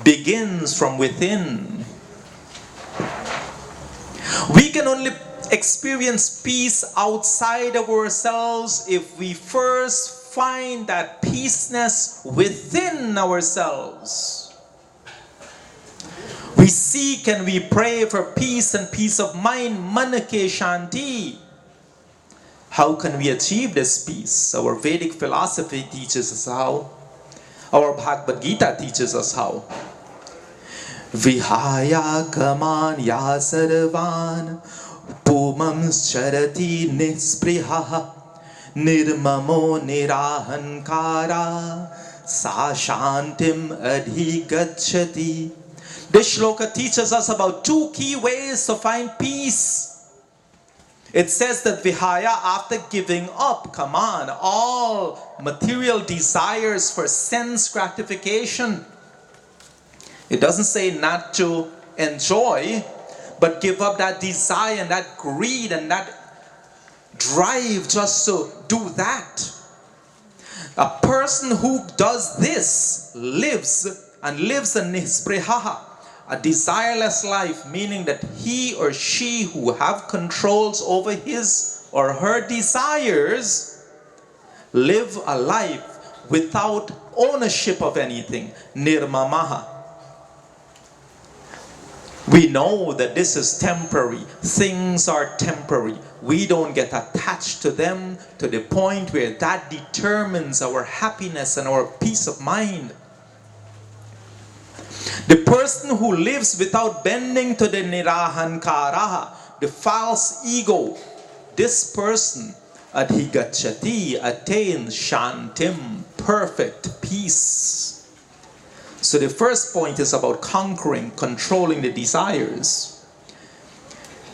begins from within. We can only experience peace outside of ourselves if we first find that peaceness within ourselves. We seek and we pray for peace and peace of mind, manake shanti. How can we achieve this peace? Our Vedic philosophy teaches us how. Our Bhagavad Gita teaches us how. Vihaya kamanya sarvan pumam charati nispriha nirmamo nirahankara sa shantim adhigacchati. This shloka teaches us about two key ways to find peace. It says that Vihaya, after giving up, come on, all material desires for sense gratification. It doesn't say not to enjoy, but give up that desire and that greed and that drive just to do that. A person who does this lives a nispriha, a desireless life, meaning that he or she who have controls over his or her desires live a life without ownership of anything. Nirmamaha. We know that this is temporary. Things are temporary. We don't get attached to them to the point where that determines our happiness and our peace of mind. The person who lives without bending to the nirahankaraha, the false ego, this person, adhigacchati, attains shantim, perfect peace. So the first point is about conquering, controlling the desires.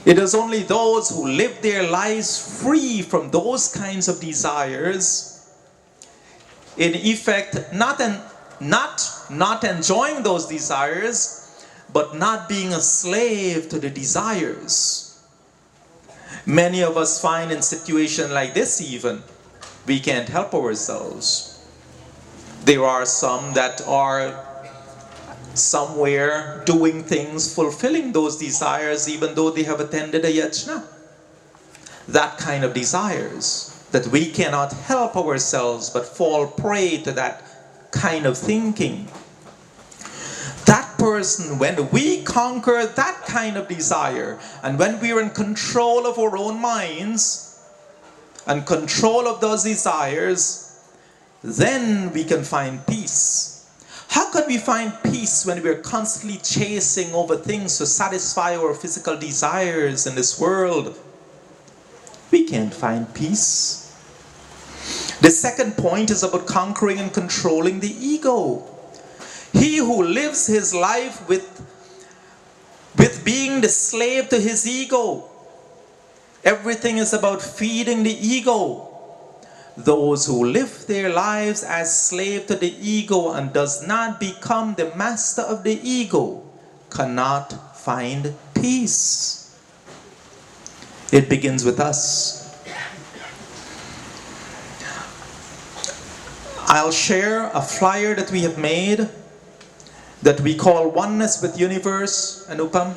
It is only those who live their lives free from those kinds of desires, in effect, not enjoying those desires, but not being a slave to the desires. Many of us find in situations like this even, we can't help ourselves. There are some that are somewhere doing things, fulfilling those desires, even though they have attended a yajna. That kind of desires, that we cannot help ourselves but fall prey to that kind of thinking. That person, when we conquer that kind of desire, and when we are in control of our own minds and control of those desires, then we can find peace. How can we find peace when we're constantly chasing over things to satisfy our physical desires in this world? We can't find peace. The second point is about conquering and controlling the ego. He who lives his life with being the slave to his ego. Everything is about feeding the ego. Those who live their lives as slave to the ego and does not become the master of the ego cannot find peace. It begins with us. I'll share a flyer that we have made that we call Oneness with Universe, Anupam.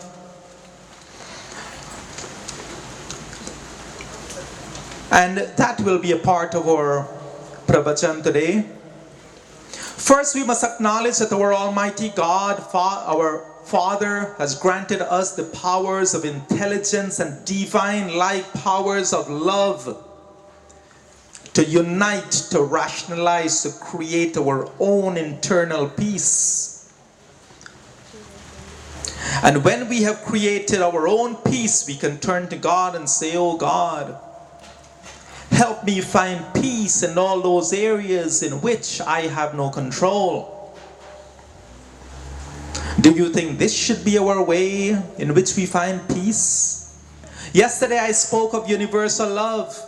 And that will be a part of our Pravachan today. First, we must acknowledge that our Almighty God, our Father, has granted us the powers of intelligence and divine-like powers of love to unite, to rationalize, to create our own internal peace. And when we have created our own peace, we can turn to God and say, "Oh God, help me find peace in all those areas in which I have no control." Do you think this should be our way in which we find peace? Yesterday I spoke of universal love.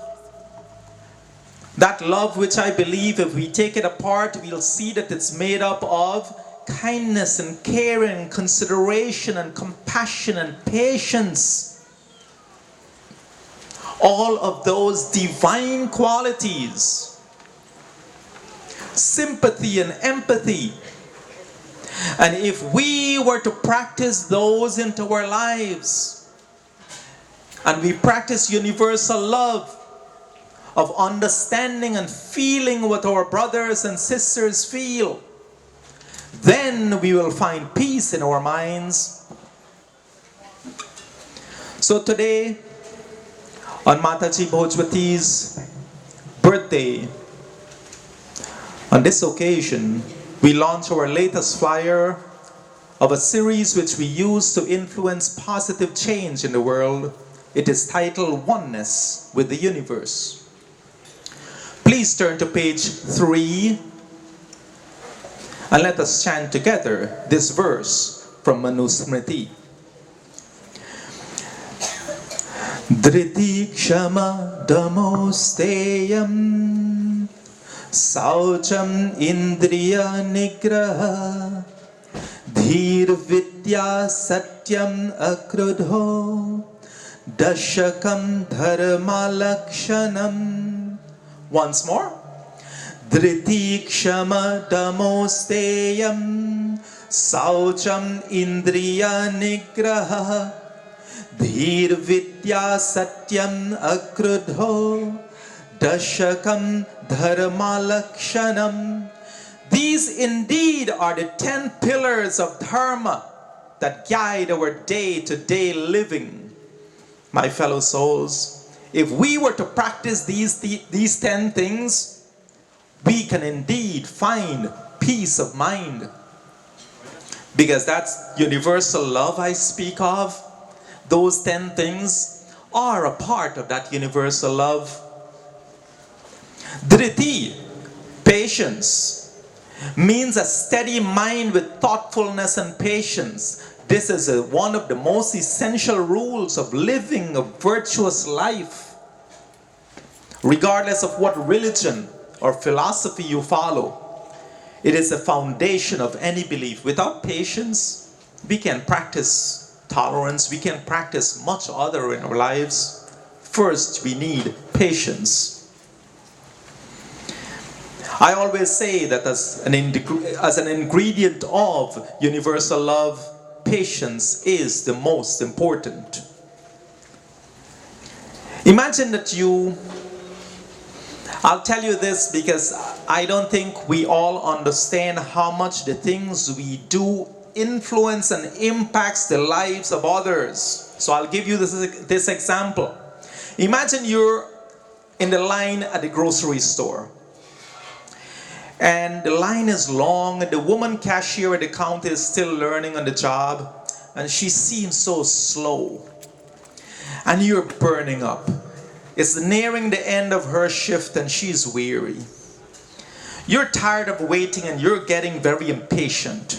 That love which I believe if we take it apart, we'll see that it's made up of kindness and caring, consideration and compassion and patience. All of those divine qualities. Sympathy and empathy. And if we were to practice those into our lives, and we practice universal love of understanding and feeling what our brothers and sisters feel, then we will find peace in our minds. So today, on Mataji Bhojwatie's birthday, on this occasion, we launch our latest flyer of a series which we use to influence positive change in the world. It is titled Oneness with the Universe. Please turn to page 3 and let us chant together this verse from Manusmriti. Dhriti kshama damosteyam saucham indriya nigraha dhir vidya satyam akrudho dashakam dharma lakshanam. Once more. Dhriti kshama damosteyam saucham indriya nigraha dhir vidya satyam akrudho dashakam dharma lakshanam. These indeed are the 10 pillars of dharma that guide our day-to-day living. My fellow souls, if we were to practice these 10 things, we can indeed find peace of mind. Because that's universal love I speak of. Those 10 things are a part of that universal love. Dhriti, patience, means a steady mind with thoughtfulness and patience. This is one of the most essential rules of living a virtuous life. Regardless of what religion or philosophy you follow, it is the foundation of any belief. Without patience, we can practice tolerance, we can practice much other in our lives. First, we need patience. I always say that as an ingredient of universal love, patience is the most important. Imagine that I'll tell you this because I don't think we all understand how much the things we do influence and impacts the lives of others. So I'll give you this example. Imagine you're in the line at the grocery store. And the line is long, and the woman cashier at the counter is still learning on the job, and she seems so slow. And you're burning up. It's nearing the end of her shift, and she's weary. You're tired of waiting, and you're getting very impatient.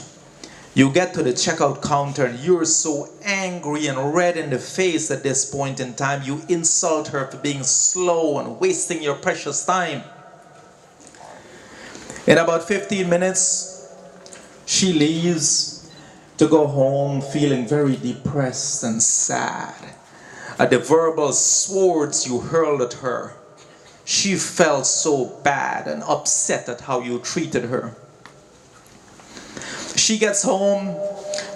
You get to the checkout counter, and you're so angry and red in the face at this point in time. You insult her for being slow and wasting your precious time. In about 15 minutes, she leaves to go home feeling very depressed and sad at the verbal swords you hurled at her. She felt so bad and upset at how you treated her. She gets home,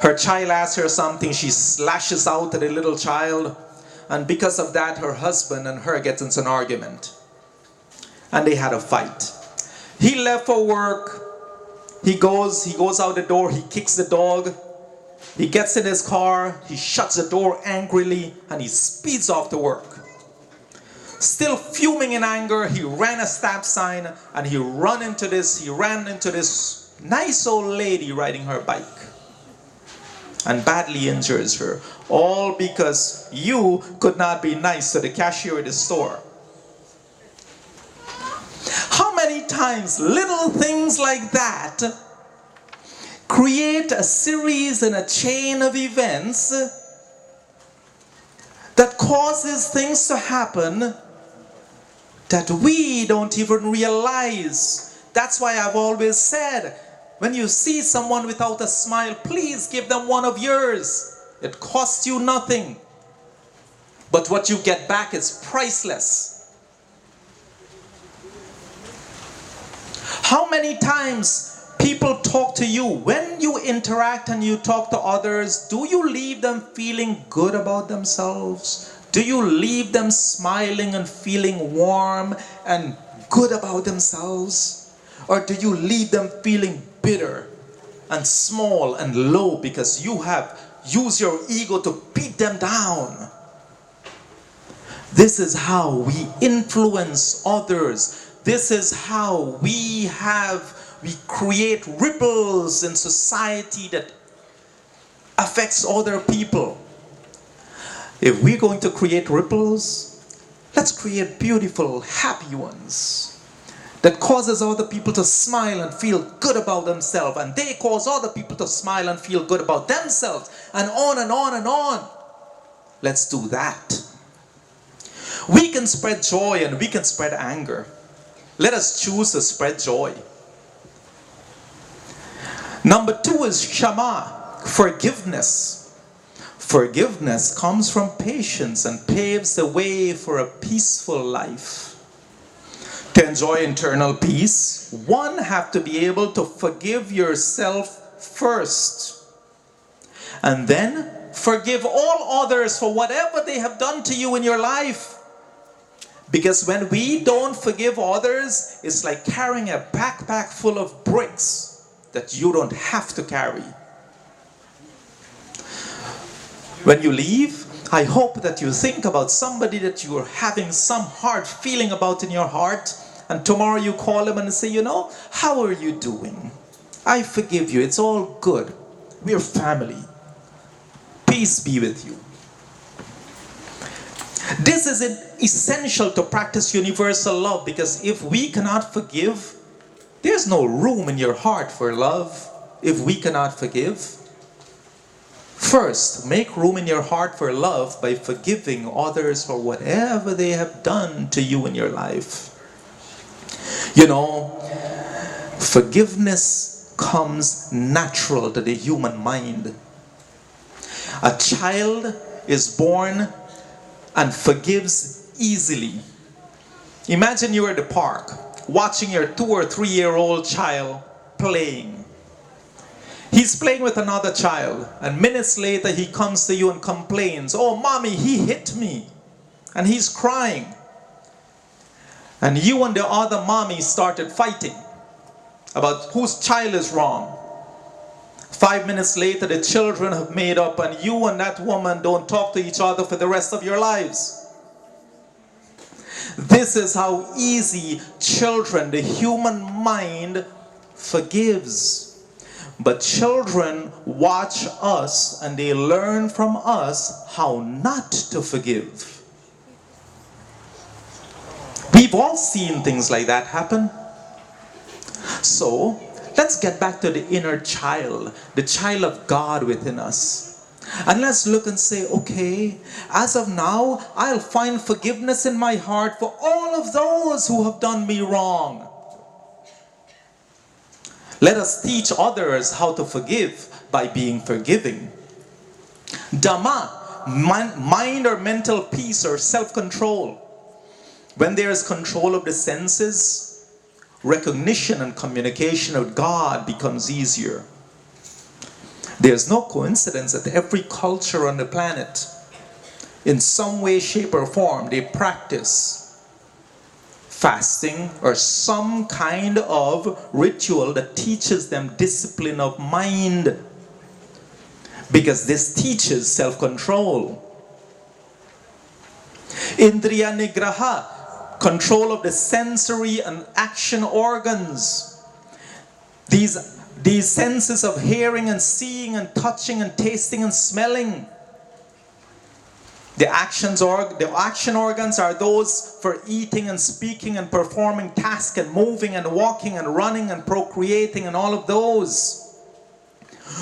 her child asks her something, she slashes out at the little child, and because of that, her husband and her get into an argument. And they had a fight. He left for work, he goes out the door, he kicks the dog, he gets in his car, he shuts the door angrily, and he speeds off to work. Still fuming in anger, he ran a stop sign, and he ran into this nice old lady riding her bike, and badly injures her, all because you could not be nice to the cashier at the store. How many times little things like that create a series and a chain of events that causes things to happen that we don't even realize. That's why I've always said, when you see someone without a smile, please give them one of yours. It costs you nothing. But what you get back is priceless. How many times people talk to you when you interact and you talk to others, do you leave them feeling good about themselves? Do you leave them smiling and feeling warm and good about themselves? Or do you leave them feeling bitter and small and low because you have used your ego to beat them down? This is how we influence others. This is how we create ripples in society that affects other people. If we're going to create ripples, let's create beautiful, happy ones that causes other people to smile and feel good about themselves, and they cause other people to smile and feel good about themselves, and on and on and on. Let's do that. We can spread joy and we can spread anger. Let us choose to spread joy. Number 2 is Shama, forgiveness. Forgiveness comes from patience and paves the way for a peaceful life. To enjoy internal peace, one have to be able to forgive yourself first. And then forgive all others for whatever they have done to you in your life. Because when we don't forgive others, it's like carrying a backpack full of bricks that you don't have to carry. When you leave, I hope that you think about somebody that you are having some hard feeling about in your heart, and tomorrow you call them and say, how are you doing? I forgive you. It's all good. We're family. Peace be with you. This is essential to practice universal love, because if we cannot forgive, there's no room in your heart for love. If we cannot forgive, first, make room in your heart for love by forgiving others for whatever they have done to you in your life. Forgiveness comes natural to the human mind. A child is born and forgives easily. Imagine you're at the park watching your 2 or 3-year-old child playing. He's playing with another child, and minutes later he comes to you and complains, "Oh, mommy, he hit me." And he's crying. And you and the other mommy started fighting about whose child is wrong. 5 minutes later, the children have made up, and you and that woman don't talk to each other for the rest of your lives. This is how easy children, the human mind, forgives. But children watch us and they learn from us how not to forgive. We've all seen things like that happen. So, let's get back to the inner child, the child of God within us. And let's look and say, okay, as of now, I'll find forgiveness in my heart for all of those who have done me wrong. Let us teach others how to forgive by being forgiving. Dhamma, mind or mental peace or self-control. When there is control of the senses, recognition and communication with God becomes easier. There's no coincidence that every culture on the planet, in some way, shape, or form, they practice fasting or some kind of ritual that teaches them discipline of mind. Because this teaches self-control. Indriya Nigraha, control of the sensory and action organs. These senses of hearing and seeing and touching and tasting and smelling. The action organs are those for eating and speaking and performing tasks and moving and walking and running and procreating and all of those.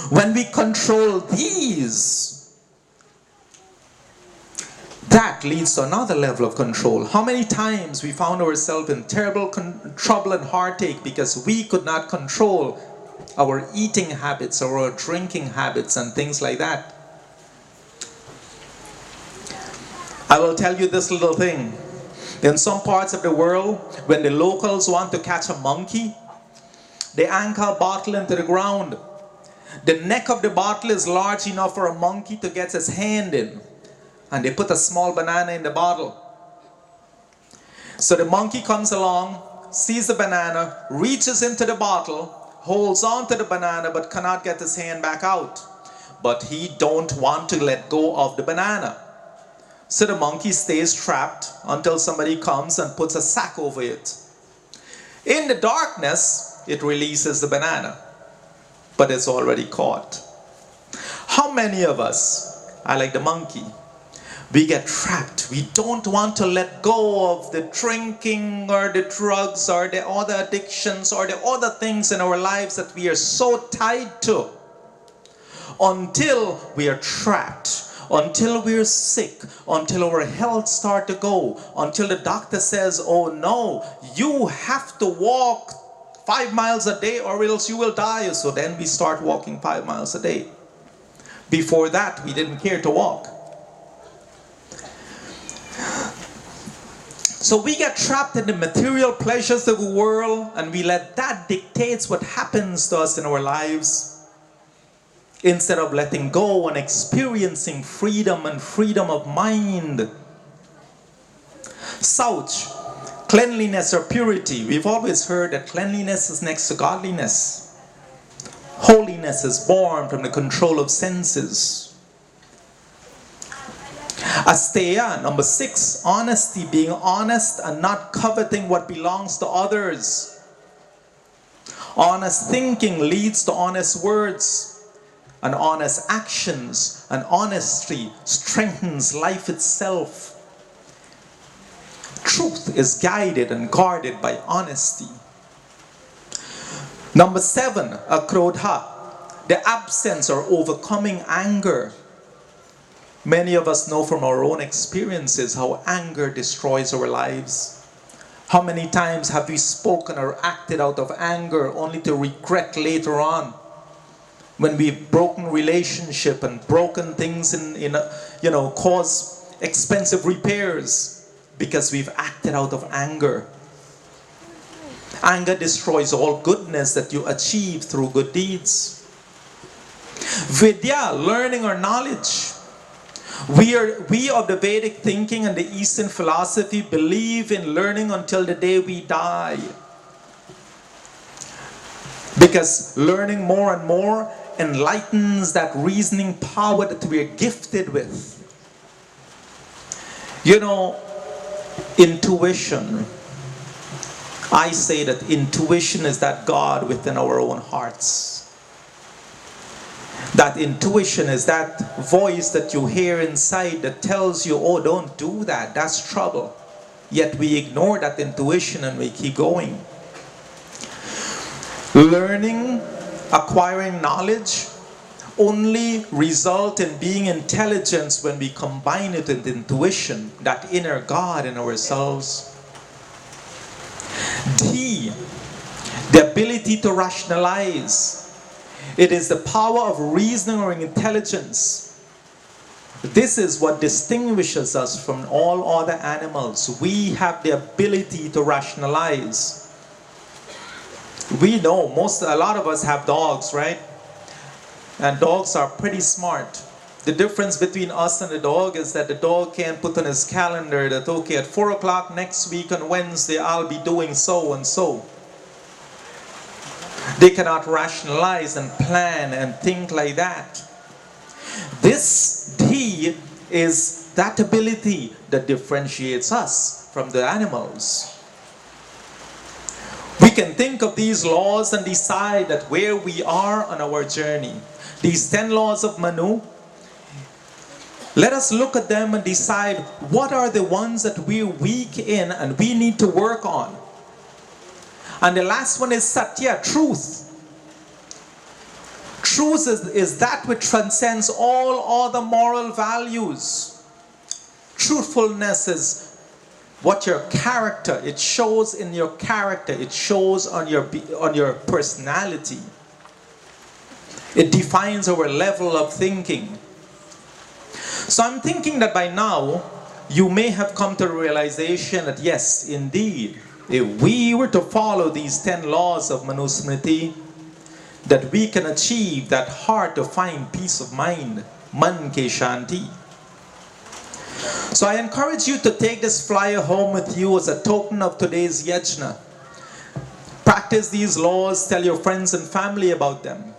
When we control these, that leads to another level of control. How many times we found ourselves in terrible trouble and heartache because we could not control our eating habits or our drinking habits and things like that. I will tell you this little thing. In some parts of the world, when the locals want to catch a monkey, they anchor a bottle into the ground. The neck of the bottle is large enough for a monkey to get his hand in. And they put a small banana in the bottle. So the monkey comes along, sees the banana, reaches into the bottle, holds on to the banana but cannot get his hand back out. But he don't want to let go of the banana. So the monkey stays trapped until somebody comes and puts a sack over it. In the darkness, it releases the banana, but it's already caught. How many of us are like the monkey? We get trapped. We don't want to let go of the drinking or the drugs or the other addictions or the other things in our lives that we are so tied to, until we are trapped, until we're sick, until our health starts to go, until the doctor says, oh no, you have to walk 5 miles a day or else you will die. So then we start walking 5 miles a day. Before that, we didn't care to walk. So we get trapped in the material pleasures of the world, and we let that dictate what happens to us in our lives, instead of letting go and experiencing freedom and freedom of mind. Souch, cleanliness or purity. We've always heard that cleanliness is next to godliness. Holiness is born from the control of senses. Asteya, number 6, honesty, being honest and not coveting what belongs to others. Honest thinking leads to honest words, and honest actions, and honesty strengthens life itself. Truth is guided and guarded by honesty. Number 7, akrodha, the absence or overcoming anger. Many of us know from our own experiences how anger destroys our lives. How many times have we spoken or acted out of anger only to regret later on, when we've broken relationship and broken things cause expensive repairs because we've acted out of anger. Anger destroys all goodness that you achieve through good deeds. Vidya, learning or knowledge. We of the Vedic thinking and the Eastern philosophy believe in learning until the day we die. Because learning more and more enlightens that reasoning power that we are gifted with. You know, intuition. I say that intuition is that God within our own hearts. That intuition is that voice that you hear inside that tells you, oh, don't do that, that's trouble. Yet we ignore that intuition and we keep going. Learning, acquiring knowledge only result in being intelligent when we combine it with intuition, that inner God in ourselves. D, the ability to rationalize. It is the power of reasoning or intelligence. This is what distinguishes us from all other animals. We have the ability to rationalize. We know a lot of us have dogs, right? And dogs are pretty smart. The difference between us and the dog is that the dog can put on his calendar that, okay, at 4 o'clock next week on Wednesday, I'll be doing so and so. They cannot rationalize and plan and think like that. This D is that ability that differentiates us from the animals. We can think of these laws and decide that where we are on our journey. These 10 laws of Manu, let us look at them and decide what are the ones that we're weak in and we need to work on. And the last one is Satya, truth. Truth is that which transcends all other moral values. Truthfulness is what your character, it shows in your character, it shows on your personality. It defines our level of thinking. So I'm thinking that by now, you may have come to the realization that yes, indeed, if we were to follow these 10 laws of Manusmriti, that we can achieve that hard to find peace of mind, man ke shanti. So I encourage you to take this flyer home with you as a token of today's yajna. Practice these laws, tell your friends and family about them.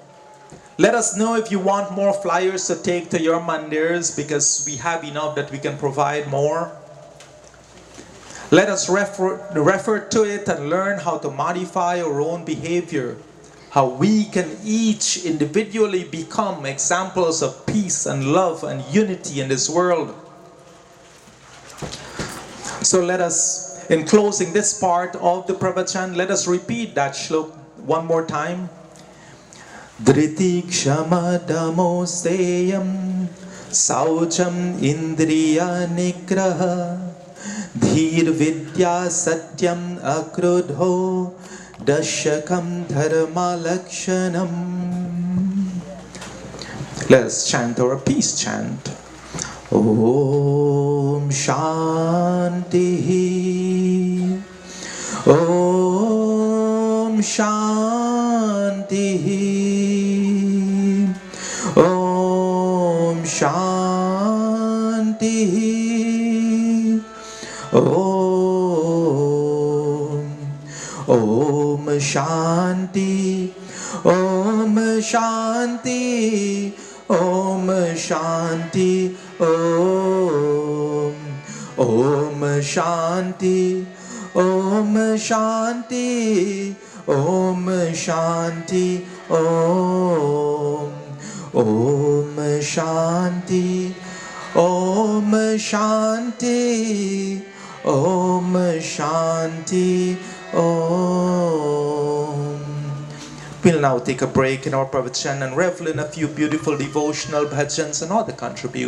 Let us know if you want more flyers to take to your mandirs, because we have enough that we can provide more. Let us refer to it and learn how to modify our own behavior, how we can each individually become examples of peace and love and unity in this world. So let us, in closing this part of the Pravachan, let us repeat that shlok one more time. Dhriti kshama damosteyam saucham indriya nigraha dhir vidya satyam akrudho dashakam dharma lakshanam. Let us chant our peace chant. Om Shanti, Om Shanti, Om Shanti, Om Shanti, Om Shanti, Om Shanti, Om Shanti, Om Shanti, Om Shanti, Om Shanti, Om Shanti, Om Shanti, Om. We'll now take a break in our Pravachan and revel in a few beautiful devotional bhajans and other contributions.